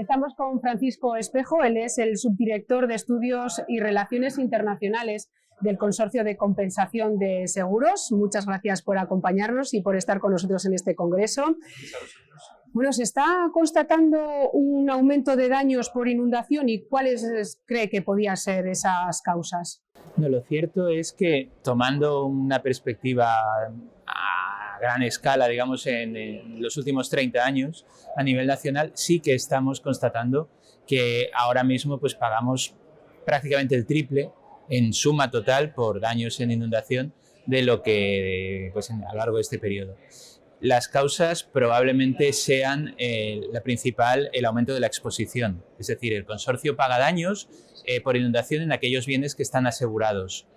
Estamos con Francisco Espejo, él es el subdirector de Estudios y Relaciones Internacionales del Consorcio de Compensación de Seguros. Muchas gracias por acompañarnos y por estar con nosotros en este congreso. Bueno, ¿se está constatando un aumento de daños por inundación y cuáles cree que podían ser esas causas? No, lo cierto es que, tomando una perspectiva a gran escala, digamos, en los últimos 30 años, a nivel nacional, sí que estamos constatando que ahora mismo pues, pagamos prácticamente el triple en suma total por daños en inundación de lo que pues, a lo largo de este periodo. Las causas probablemente sean la principal, el aumento de la exposición. Es decir, el consorcio paga daños por inundación en aquellos bienes que están asegurados.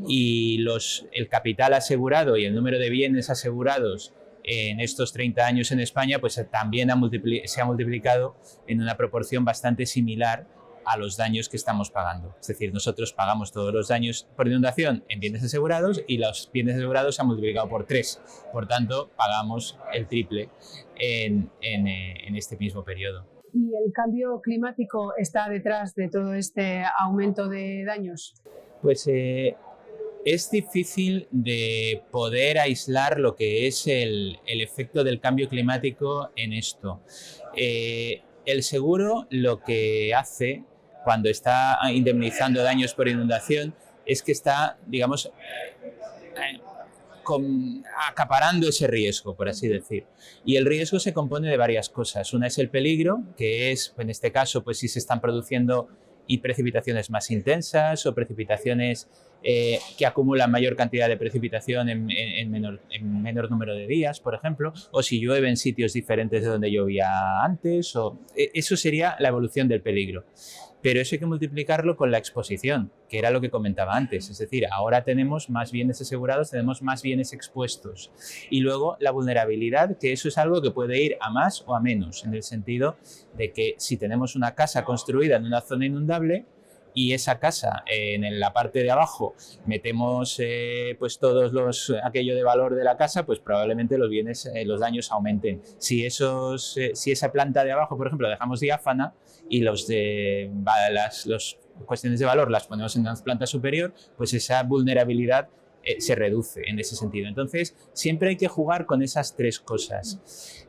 Y el capital asegurado y el número de bienes asegurados en estos 30 años en España pues también se ha multiplicado en una proporción bastante similar a los daños que estamos pagando. Es decir, nosotros pagamos todos los daños por inundación en bienes asegurados y los bienes asegurados se han multiplicado por 3. Por tanto, pagamos el triple en este mismo periodo. ¿Y el cambio climático está detrás de todo este aumento de daños? Pues es difícil de poder aislar lo que es el efecto del cambio climático en esto. El seguro lo que hace cuando está indemnizando daños por inundación es que está, digamos, acaparando ese riesgo, por así decir. Y el riesgo se compone de varias cosas. Una es el peligro, que es, en este caso, pues si se están produciendo precipitaciones más intensas o precipitaciones que acumulan mayor cantidad de precipitación en menor número de días, por ejemplo, o si llueve en sitios diferentes de donde llovía antes, eso sería la evolución del peligro. Pero eso hay que multiplicarlo con la exposición, que era lo que comentaba antes. Es decir, ahora tenemos más bienes asegurados, tenemos más bienes expuestos. Y luego la vulnerabilidad, que eso es algo que puede ir a más o a menos, en el sentido de que si tenemos una casa construida en una zona inundable y esa casa en la parte de abajo metemos pues aquello de valor de la casa, pues probablemente los daños aumenten. Si esa planta de abajo, por ejemplo, la dejamos diáfana y las cuestiones de valor las ponemos en una planta superior, pues esa vulnerabilidad se reduce en ese sentido. Entonces, siempre hay que jugar con esas tres cosas.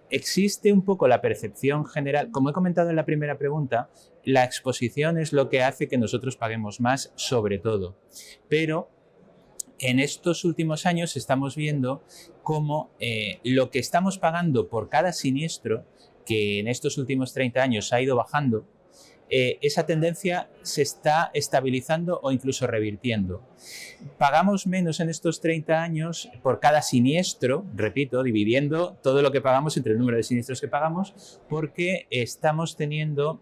Existe un poco la percepción general, como he comentado en la primera pregunta, la exposición es lo que hace que nosotros paguemos más sobre todo, pero en estos últimos años estamos viendo cómo lo que estamos pagando por cada siniestro, que en estos últimos 30 años ha ido bajando, esa tendencia se está estabilizando o incluso revirtiendo. Pagamos menos en estos 30 años por cada siniestro, repito, dividiendo todo lo que pagamos entre el número de siniestros que pagamos, porque estamos teniendo...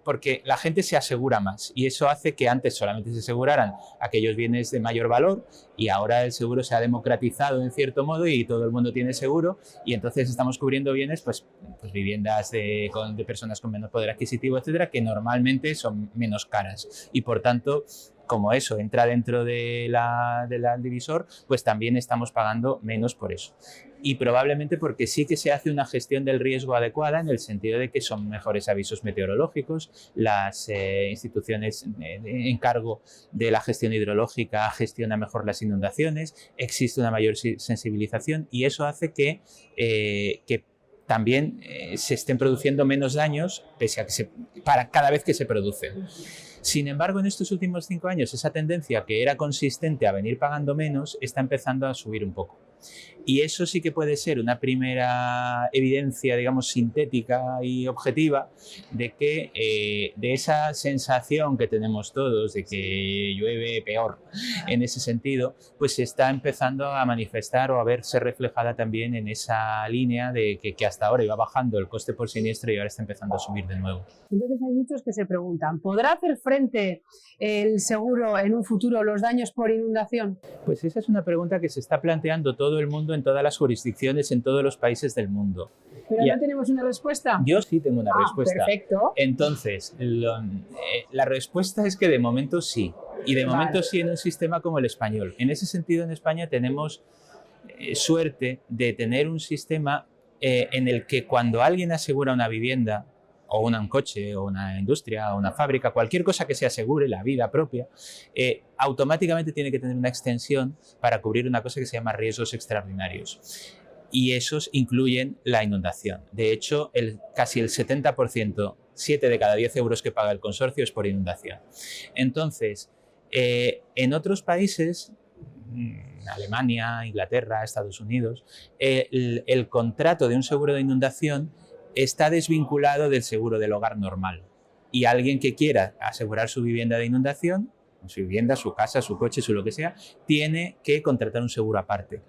porque la gente se asegura más y eso hace que antes solamente se aseguraran aquellos bienes de mayor valor y ahora el seguro se ha democratizado en cierto modo y todo el mundo tiene seguro y entonces estamos cubriendo bienes, pues viviendas de personas con menos poder adquisitivo, etcétera, que normalmente son menos caras y por tanto, como eso entra dentro del divisor, pues también estamos pagando menos por eso. Y probablemente porque sí que se hace una gestión del riesgo adecuada en el sentido de que son mejores avisos meteorológicos, las instituciones en cargo de la gestión hidrológica gestionan mejor las inundaciones, existe una mayor sensibilización y eso hace que también se estén produciendo menos daños pese a que para cada vez que se producen. Sin embargo, en estos últimos 5 años, esa tendencia que era consistente a venir pagando menos está empezando a subir un poco. Y eso sí que puede ser una primera evidencia, digamos, sintética y objetiva de que de esa sensación que tenemos todos de que llueve peor en ese sentido, pues se está empezando a manifestar o a verse reflejada también en esa línea de que hasta ahora iba bajando el coste por siniestro y ahora está empezando a subir de nuevo. Entonces hay muchos que se preguntan, ¿podrá hacer frente el seguro en un futuro los daños por inundación? Pues esa es una pregunta que se está planteando todo el mundo en todas las jurisdicciones, en todos los países del mundo. ¿Pero no tenemos una respuesta? Yo sí tengo una respuesta. Perfecto. Entonces, la respuesta es que de momento sí. Y de momento sí en un sistema como el español. En ese sentido, en España tenemos suerte de tener un sistema en el que cuando alguien asegura una vivienda, o un coche, o una industria, o una fábrica, cualquier cosa que se asegure, la vida propia, automáticamente tiene que tener una extensión para cubrir una cosa que se llama riesgos extraordinarios. Y esos incluyen la inundación. De hecho, casi el 70%, 7 de cada 10 euros que paga el consorcio es por inundación. Entonces, en otros países, Alemania, Inglaterra, Estados Unidos, el contrato de un seguro de inundación está desvinculado del seguro del hogar normal. Y alguien que quiera asegurar su vivienda de inundación, su vivienda, su casa, su coche, su lo que sea, tiene que contratar un seguro aparte.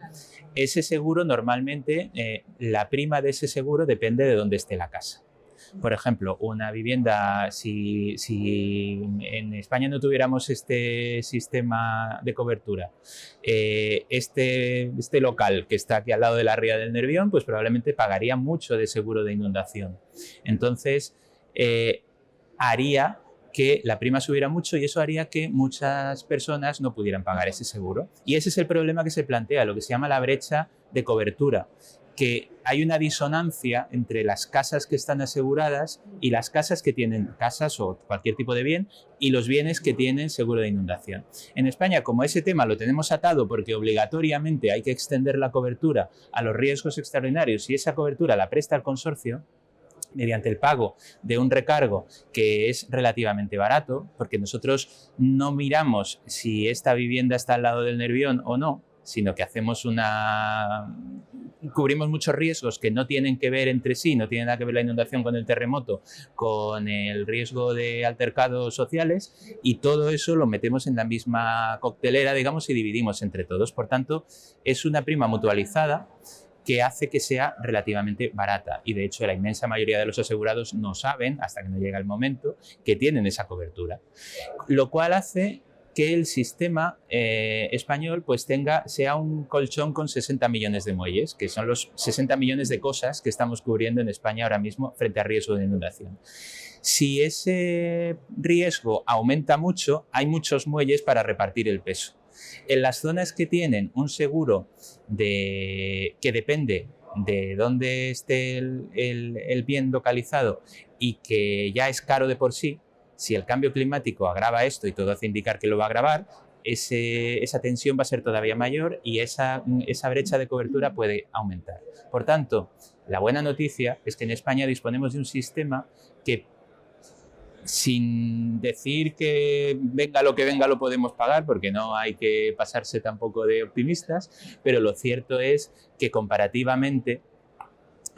Ese seguro normalmente, la prima de ese seguro depende de dónde esté la casa. Por ejemplo, una vivienda, si en España no tuviéramos este sistema de cobertura, este local que está aquí al lado de la ría del Nervión, pues probablemente pagaría mucho de seguro de inundación. Entonces, haría que la prima subiera mucho y eso haría que muchas personas no pudieran pagar ese seguro. Y ese es el problema que se plantea, lo que se llama la brecha de cobertura, que hay una disonancia entre las casas que están aseguradas y las casas que tienen casas o cualquier tipo de bien y los bienes que tienen seguro de inundación. En España, como ese tema lo tenemos atado porque obligatoriamente hay que extender la cobertura a los riesgos extraordinarios y esa cobertura la presta el consorcio mediante el pago de un recargo que es relativamente barato, porque nosotros no miramos si esta vivienda está al lado del Nervión o no, sino que cubrimos muchos riesgos que no tienen que ver entre sí, no tienen nada que ver la inundación con el terremoto, con el riesgo de altercados sociales, y todo eso lo metemos en la misma coctelera, digamos, y dividimos entre todos. Por tanto, es una prima mutualizada que hace que sea relativamente barata y de hecho la inmensa mayoría de los asegurados no saben, hasta que no llega el momento, que tienen esa cobertura, lo cual hace que el sistema español pues sea un colchón con 60 millones de muelles, que son los 60 millones de cosas que estamos cubriendo en España ahora mismo frente a riesgo de inundación. Si ese riesgo aumenta mucho, hay muchos muelles para repartir el peso. En las zonas que tienen un seguro que depende de dónde esté el bien localizado y que ya es caro de por sí, si el cambio climático agrava esto y todo hace indicar que lo va a agravar, esa tensión va a ser todavía mayor y esa brecha de cobertura puede aumentar. Por tanto, la buena noticia es que en España disponemos de un sistema que, sin decir que venga lo que venga lo podemos pagar, porque no hay que pasarse tampoco de optimistas, pero lo cierto es que comparativamente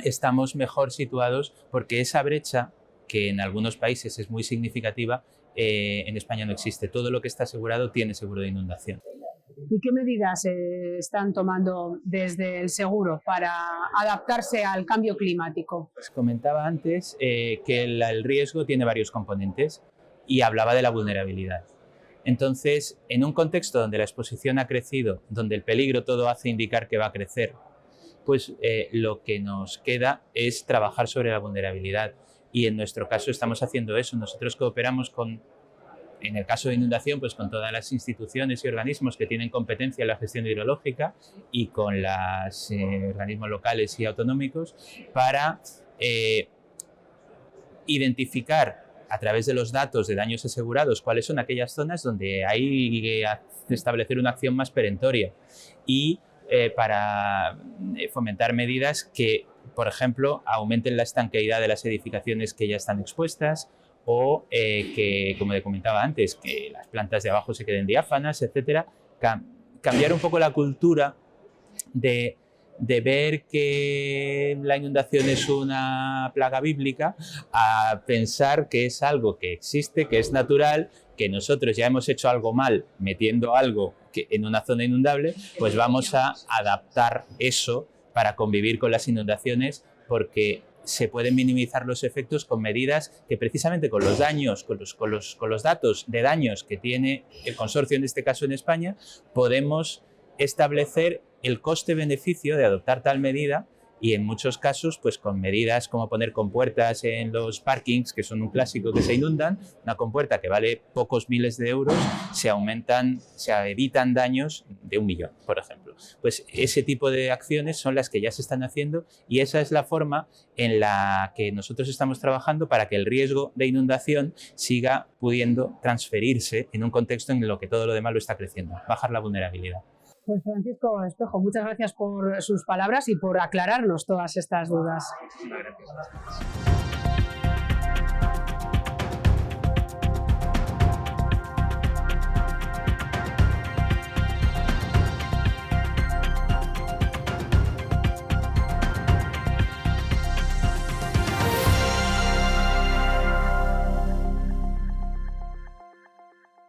estamos mejor situados porque esa brecha, que en algunos países es muy significativa, en España no existe. Todo lo que está asegurado tiene seguro de inundación. ¿Y qué medidas están tomando desde el seguro para adaptarse al cambio climático? Pues comentaba antes que el riesgo tiene varios componentes y hablaba de la vulnerabilidad. Entonces, en un contexto donde la exposición ha crecido, donde el peligro todo hace indicar que va a crecer, pues lo que nos queda es trabajar sobre la vulnerabilidad. Y en nuestro caso estamos haciendo eso. Nosotros cooperamos en el caso de inundación, pues con todas las instituciones y organismos que tienen competencia en la gestión hidrológica y con los organismos locales y autonómicos para identificar a través de los datos de daños asegurados cuáles son aquellas zonas donde hay que establecer una acción más perentoria y para fomentar medidas que, por ejemplo, aumenten la estanqueidad de las edificaciones que ya están expuestas o que, como te comentaba antes, que las plantas de abajo se queden diáfanas, etcétera. Cambiar un poco la cultura de ver que la inundación es una plaga bíblica a pensar que es algo que existe, que es natural, que nosotros ya hemos hecho algo mal metiendo algo en una zona inundable, pues vamos a adaptar eso para convivir con las inundaciones, porque se pueden minimizar los efectos con medidas que precisamente con los daños, con los datos de daños que tiene el consorcio, en este caso en España, podemos establecer el coste-beneficio de adoptar tal medida y en muchos casos pues con medidas como poner compuertas en los parkings, que son un clásico, que se inundan, una compuerta que vale pocos miles de euros, se evitan daños de 1 millón, por ejemplo. Pues ese tipo de acciones son las que ya se están haciendo y esa es la forma en la que nosotros estamos trabajando para que el riesgo de inundación siga pudiendo transferirse en un contexto en el que todo lo demás lo está creciendo, bajar la vulnerabilidad. Pues Francisco Espejo, muchas gracias por sus palabras y por aclararnos todas estas dudas. Muchas gracias.